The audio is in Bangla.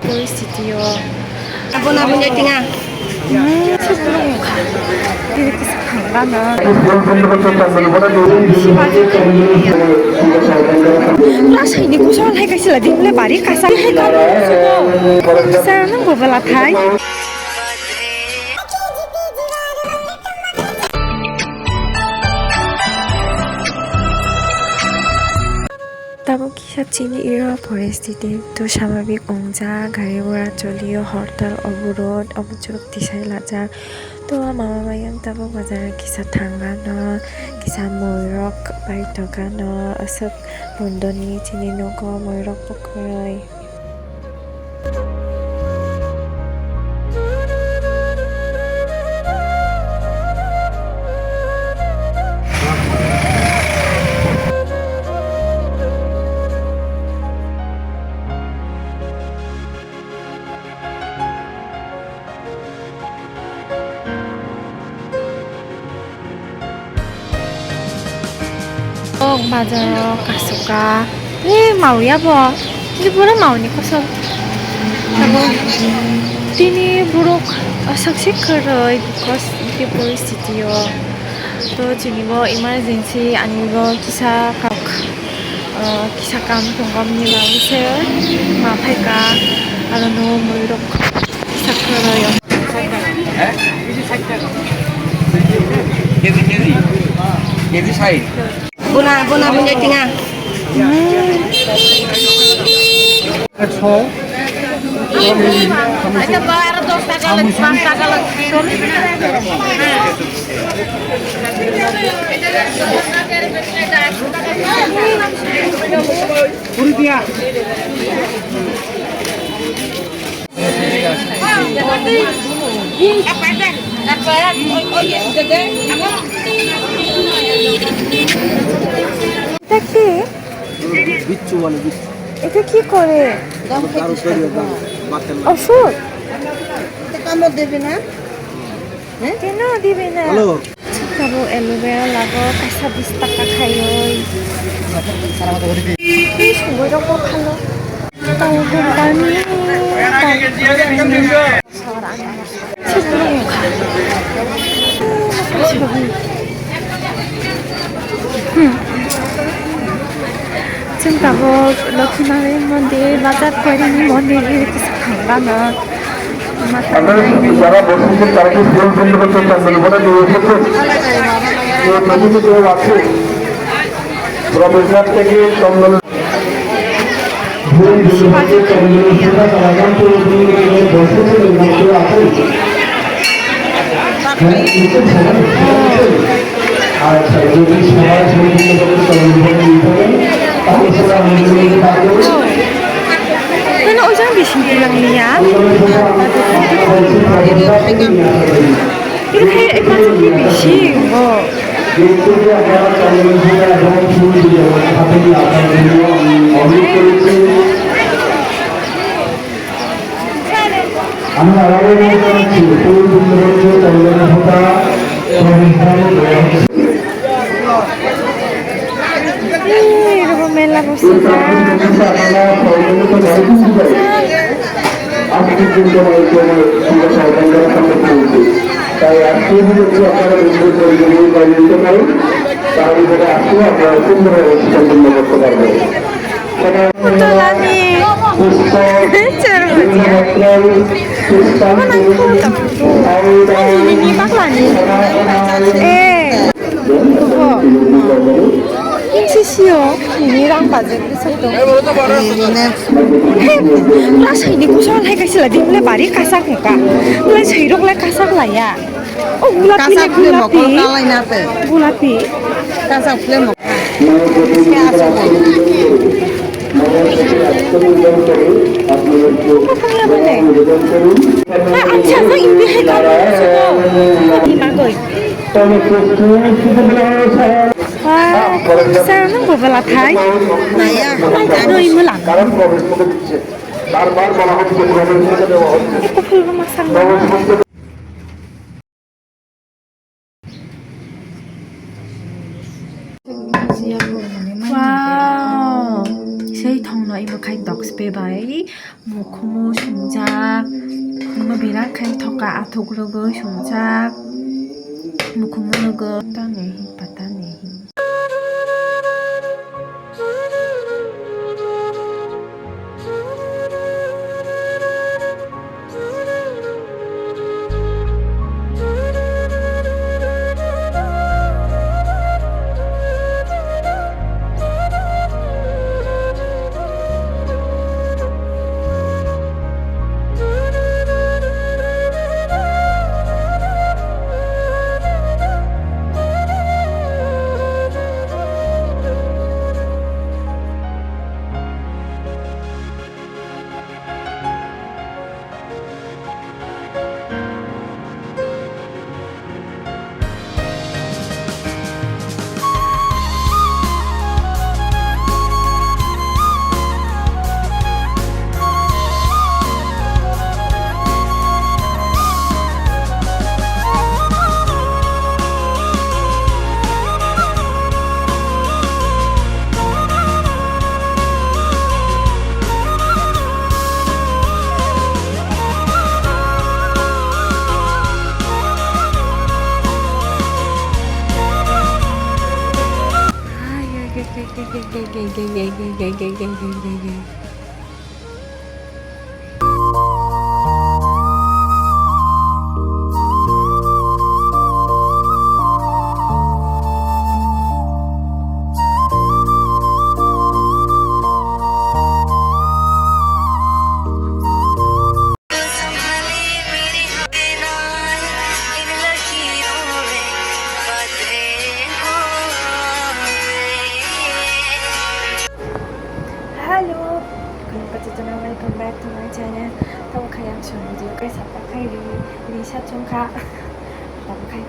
পরিস্থিতিও Abon-abon niya tinga. সেগুলো 이렇게 가면 라사이니 구성을 해가실라 니블레 말이 가사 해가지고 사는 거발라 타이 তারপর চিনি এরা পরিস্থিতি তো স্বাভাবিক অংজা গাড়ি ঘোড়া চলিও হরতাল অবরোধ অবচক দিশাই লাজা তো মামা মায়াং তারপর বাজারে কিসা থাঙ্গানো কিসা ময়ূরক বাড়ি টকানো আসক বন্ধনী চিনি নগ ময়ূরক পকরই 맞아요 가수가 마우야 뭐 ini buruk mau nih kosong kamu ini buruk saksi keroi because di परिस्थिति요 तो 지금 뭐 emergency 아니고 기사 감 동감님 나오세요 마파이가 아는 뭐 이렇게 기사 ker어요 Jadi saya. Abon-abon niya tinga. Ada bayar 2 tagalag, 5 tagalag. Puri dia. এটা কি বিচ্ছু মানে বিচ্ছু এটা কি করে ওষুধ কামড় দেবে না কেন দিবে না হ্যালো খাবো অ্যালোভেরা লাগো কাঁচা 20 টাকা খাই ওই সবাই রকম খালো তাও দামি সেগুলো খা 지금 가고 লক্ষ্মীনারায়ণ মন্দির বাজার করিনি মন্দির কিছু ভাঙানো যারা বসেছেন তারা কি ফোন বন্ধ করতে চান বলে দিয়ে এসেছেন নদীতে কেউ আছে প্রবেশদ্বার থেকে চন্দন আচ্ছা যদি সবাই Ano usang bising lang niya? 이렇게 애까지 bising. আমরা আলাদা করছি 이러고 멜라 보시자. তাই আজকে হচ্ছে আপনারা দিতে পারেন তাহলে আজকে আপনারা সুন্দর অনুষ্ঠান করতে পারবেন ini baklani. 인치시오 이랑 바지 그랬었던 라사이니 구성을 해가실라 니블레 말이 가사니까 원래 저이록래 가사라야 gulapi gulapi Kasak play mo. আচ্ছা না ইন্দি হেকানো ইমাগই সারানো বলা থাই Naya. ano imulang কারণ প্রবেশ করে দিচ্ছে বারবার বলা হচ্ছে প্রবেশ করে দেওয়া হচ্ছে ito pulgo masang 와우 সেই 덩너 이 khai dogs pe bai mukhumu sungjak mo birat khai thoka athuk logo sungjak mukhumu logo ta nahi pata nahi. Halo, welcome back to my channel. Tông khai ăn sườn video cái sắp bác khai đi sát chung khá. Tông khai